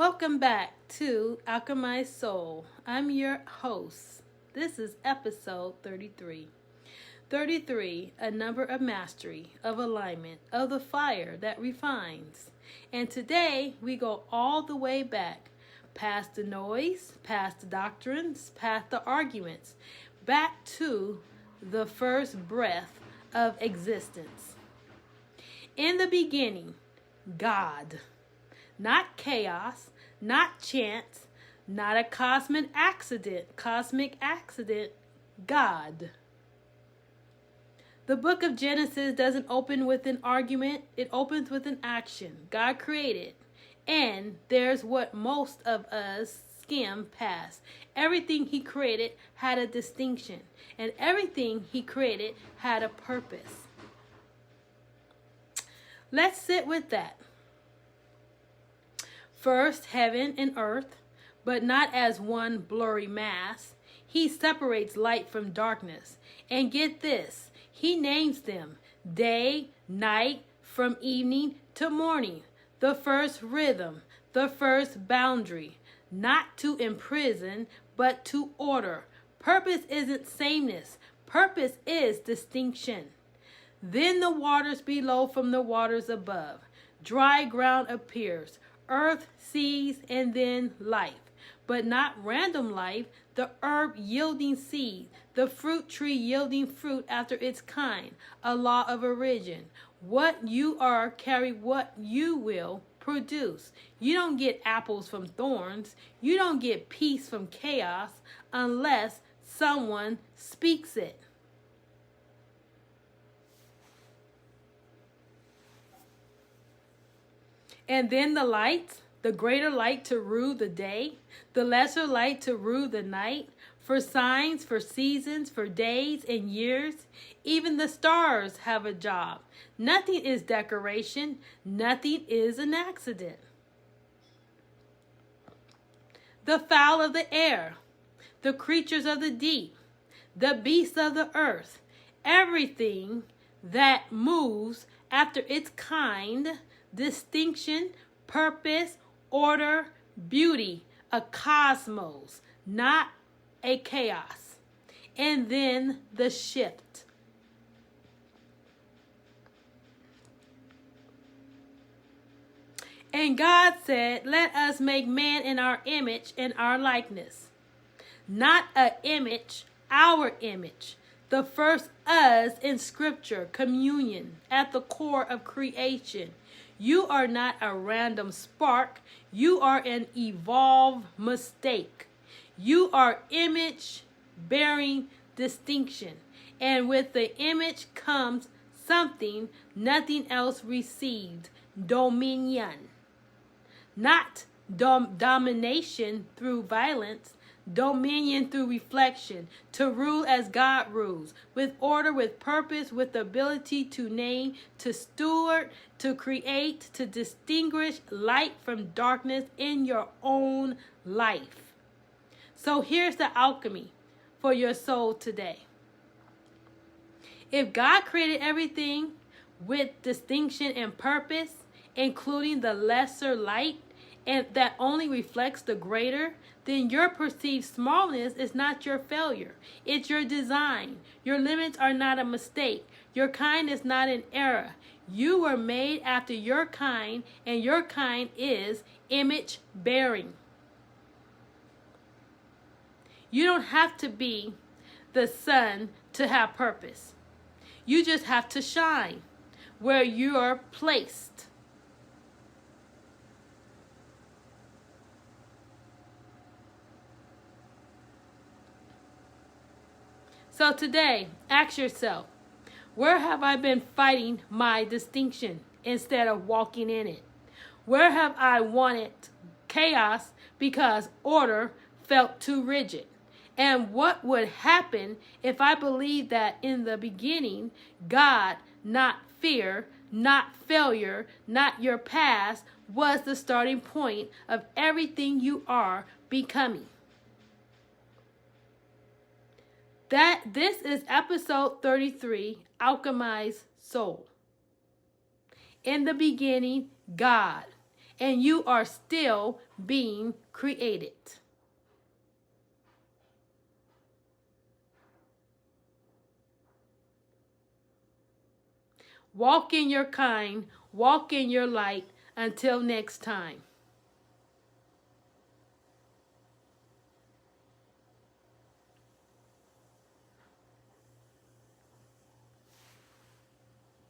Welcome back to Alchemize Soul. I'm your host. This is episode 33. 33, a number of mastery, of alignment, of the fire that refines. And today we go all the way back, past the noise, past the doctrines, past the arguments, back to the first breath of existence. In the beginning, God. Not chaos, not chance, not a cosmic accident, God. The book of Genesis doesn't open with an argument, it opens with an action. God created, and there's what most of us skim past. Everything he created had a distinction, and everything he created had a purpose. Let's sit with that. First, heaven and earth, but not as one blurry mass. He separates light from darkness. And get this, he names them day, night, from evening to morning. The first rhythm, the first boundary, not to imprison, but to order. Purpose isn't sameness. Purpose is distinction. Then the waters below from the waters above. Dry ground appears. Earth, seas, and then life. But not random life, the herb yielding seed, the fruit tree yielding fruit after its kind, a law of origin. What you are, carry what you will produce. You don't get apples from thorns. You don't get peace from chaos unless someone speaks it. And then the light, the greater light to rule the day, the lesser light to rule the night, for signs, for seasons, for days and years. Even the stars have a job. Nothing is decoration. Nothing is an accident. The fowl of the air, the creatures of the deep, the beasts of the earth, everything that moves after its kind, distinction, purpose, order, beauty, a cosmos, not a chaos. And then the shift. And God said, let us make man in our image and our likeness. Not an image, our image. The first us in scripture, communion, at the core of creation. You are not a random spark. You are an evolved mistake. You are image-bearing distinction. And with the image comes something nothing else received. Dominion. Not domination through violence. Dominion through reflection, to rule as God rules, with order, with purpose, with ability to name, to steward, to create, to distinguish light from darkness in your own life. So here's the alchemy for your soul today. If God created everything with distinction and purpose, including the lesser light, and that only reflects the greater, then your perceived smallness is not your failure. It's your design. Your limits are not a mistake. Your kind is not an error. You were made after your kind, and your kind is image bearing. You don't have to be the sun to have purpose. You just have to shine where you are placed. So today, ask yourself, where have I been fighting my distinction instead of walking in it? Where have I wanted chaos because order felt too rigid? And what would happen if I believed that in the beginning, God, not fear, not failure, not your past, was the starting point of everything you are becoming? This is episode 33, Alchemize Soul. In the beginning, God. and you are still being created. Walk in your kind, walk in your light. Until next time.